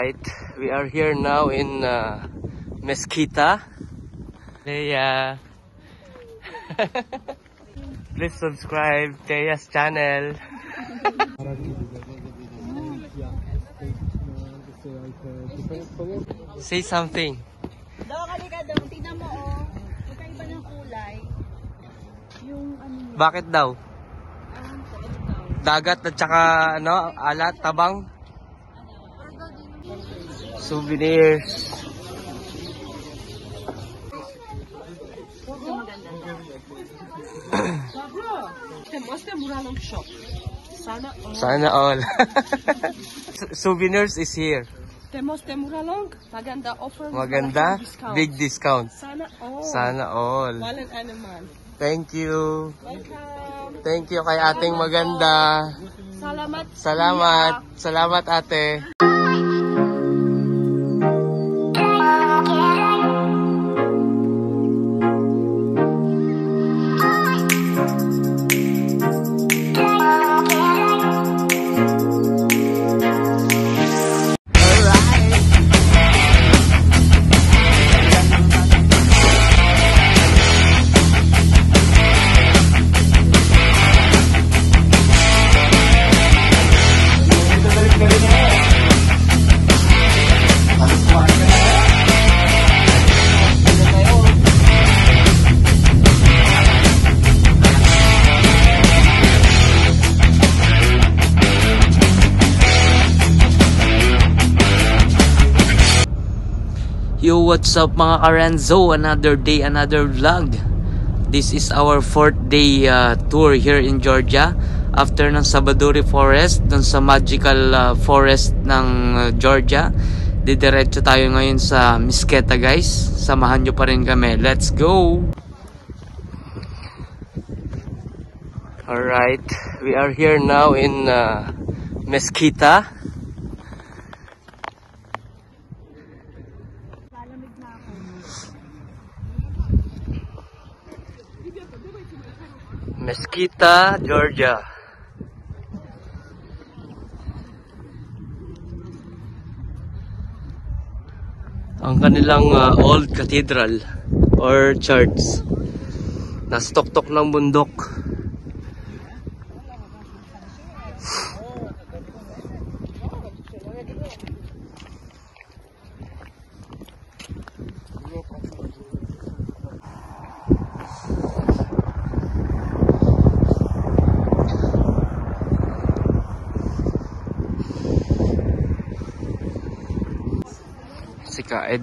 Alright, we are here now in Mesquita. Leia. Please subscribe Leia's channel. Say something. Daw, kalika daw. Tingnan mo, oh. Magkaiba ng kulay. Yung ano. Bakit daw? Dagat at saka ano, alat, tabang. Souvenirs. Sana all. Souvenirs is here. Maganda offer. Maganda, big discount. Sana all. Sana all. Walang anuman. Thank you. Welcome. Thank you kay ating maganda. Salamat. Salamat. Salamat ate. Yo, what's up mga Karanzo? Another day, another vlog. This is our 4th day tour here in Georgia. After ng Sabaduri Forest, dun sa magical forest ng Georgia, didiretso tayo ngayon sa Mesquita guys. Samahan nyo pa rin kami. Let's go! Alright, we are here now in Mesquita. Mesquita, Georgia. Ang kanilang old cathedral or church. Nasa tuktok ng bundok. Si Kaed.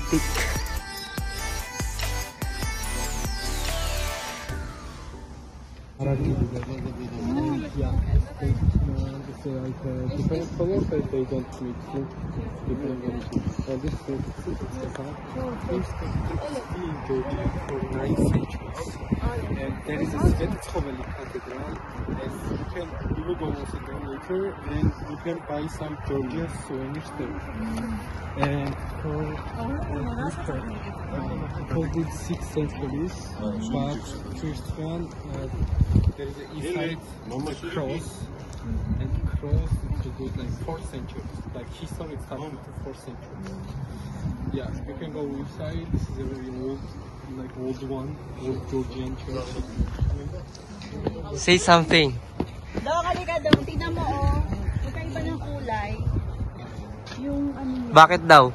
Authentic. Yeah, it's like different colors, but they don't mix it. Different varieties. This is the part. It's in Georgia for 9 centuries. And there is a Svetkovely Cathedral. As you will go also there later, and you can buy some Georgian souvenirs there. And for this part, called it 6 centuries, but first one, there is an inside cross, and cross it goes like 4th century, like history started to 4th century. Yeah, you can go inside. This is a very old, like old one, old Georgian church. Say something. Dong, halika dong. Tingnan mo, oh. Magkaiba ng kulay. Yung ano yun. Bakit daw?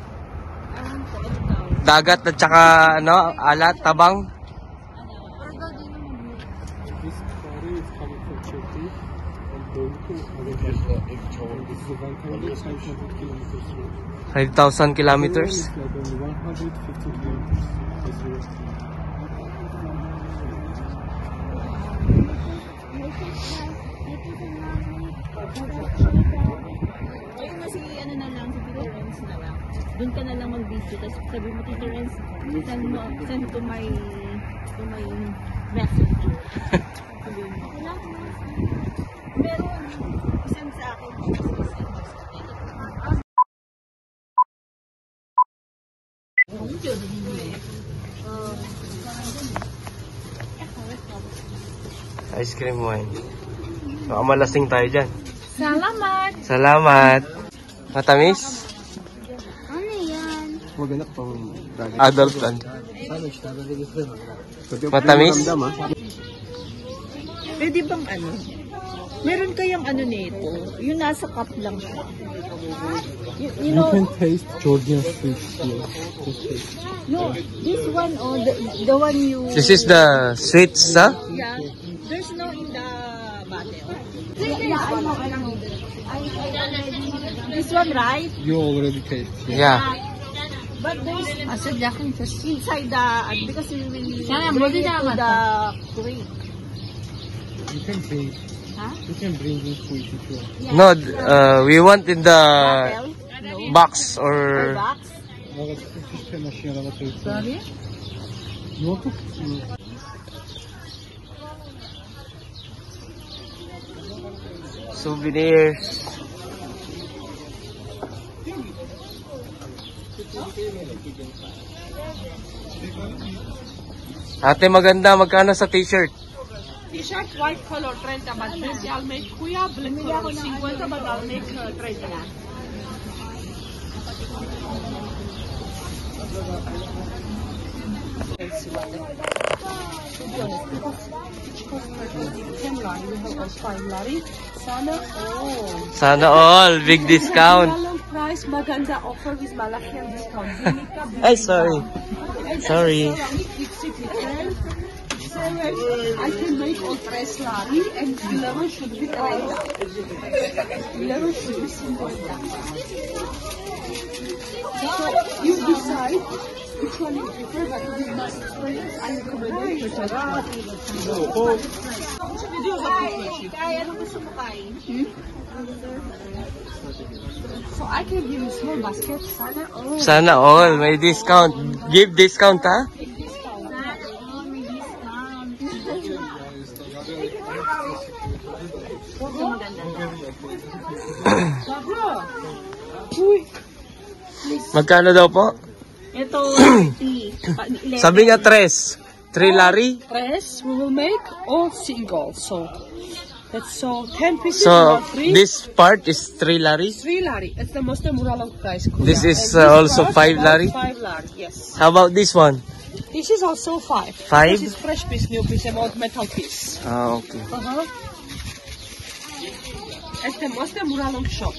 Alam ko, ano daw. Dagat at saka ano, alat, tabang. Ordo din naman. This quarry is coming from Turkey and going to Azerbaijan. And this is about 500 kilometers away. 5,000 kilometers. It's like only 150 kilometers. That's right. Ayun na si, ano na lang, si Tito Renz na lang. Doon ka na lang mag-visit. Tapos sabi mo, Tito Renz, send to my message. Sabi mo. Meron. Send sa akin. Ice cream wine. Baka malasing tayo dyan. Salamat! Salamat. Matamis? Ano yan? Maganda pang Adult lang. Matamis? Pwede bang ano? Meron kayang ano nito? Yung nasa cup lang siya. You You know, can taste Georgian fish here. no, this one or the one you... This is the sweets, huh? Yeah, there's no in the bottle. Yeah, I know. This one, right? You already taste. Yeah. But there's inside the, because we will bring it to the crate. You can bring. Huh? You can bring it with you. No, we want in the Bottle? No? box Or or... box? Sorry? You want to? Souvenirs. Ate, maganda. Magkano sa t-shirt? T-shirt white color 30 but special make kuya black color 50 but I'll make 30. Sana all. Big discount. Price maganda offer with Malakian discount. Ay, sorry. Sorry. I can make all price lari and 11 should be 30. 11 should be 50. So you decide which one you prefer, but with my experience, I recommend you to try. Kaya, ano gusto mo kain? So I can give you small basket. Sana all. Sana all. May discount. Give discount, ha? Magkano daw po? Ito, 30. Sabi nga 3. 3 lari? Press we will make all single. So that's so 10 pieces So, about 3. this part is 3 lari? 3 lari. It's the most muralang price. This is And this also part 5 about lari? 5 lari, yes. How about this one? This is also 5. 5? This is fresh piece, new piece, about metal piece. Ah, okay. It's the most muralang shop.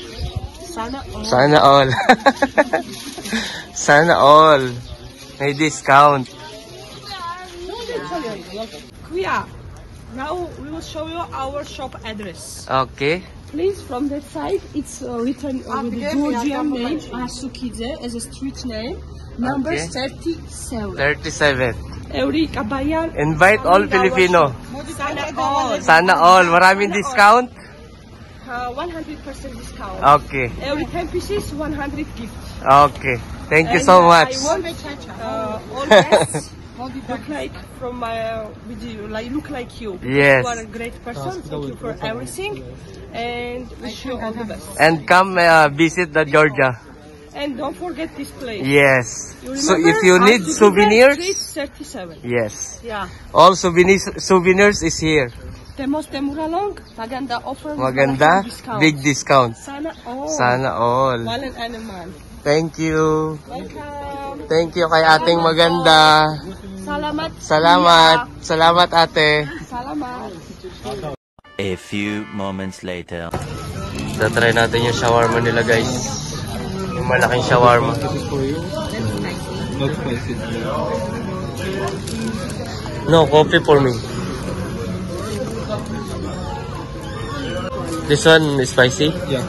Sana all. Sana all. Sana all. May discount. Kuya, Now we will show you our shop address. Okay. Please, from that side, it's written with the Georgian name, Asukidze, as a street name, number Okay. 37. 37. Eureka Bayan. Invite all Filipino. Sana all. Sana all. Maraming discount. 100% discount. Okay. Every 10 pieces, 100 gift. Okay. Thank you so much. I want all guests look like from my video, like look like you. Yes. You are a great person. Thank you for everything, and wish you all the best. And come visit the Georgia. And don't forget this place. Yes. You So remember? if you need Asukidze souvenirs, Street 37. yes. Yeah. All souvenirs is here. Temos temuralong, maganda offer. Maganda, malaking discount. big discount. Sana all. Sana all. Walang anuman. Thank you. Welcome. Thank you kay ating maganda. Salamat. Salamat. Salamat ate. Salamat. A few moments later. Tatry natin yung shawarma nila guys. Yung malaking shawarma. This is for you. Not spicy. No, coffee for me. This one is spicy? Yeah.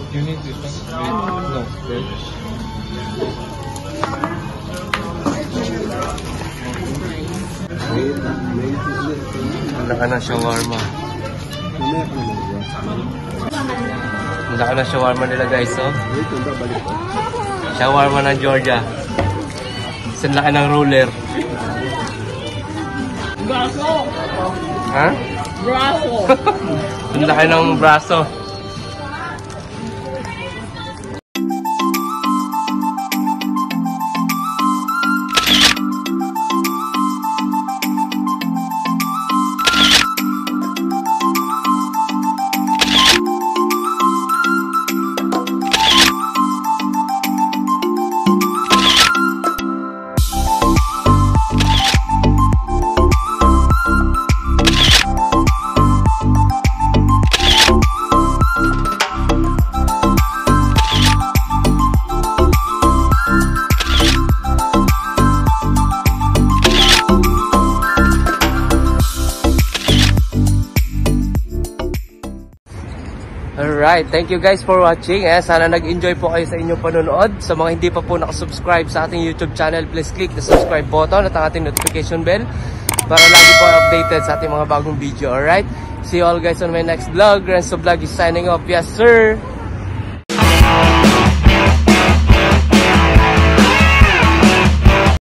You need this one? No, right? Ang laki ng shawarma. Ang laki ng shawarma nila guys, oh. Shawarma ng Georgia. Ang laki ng ruler. Braso. Ha? Braso. Ang laki ng braso. Alright, thank you guys for watching. Sana nag-enjoy po kayo sa inyong panonood. Sa mga hindi pa po nakasubscribe sa ating YouTube channel, please click the subscribe button at ang ating notification bell para lagi po updated sa ating mga bagong video. Alright, see you all guys on my next vlog. Renzo Vlog is signing off. Yes sir!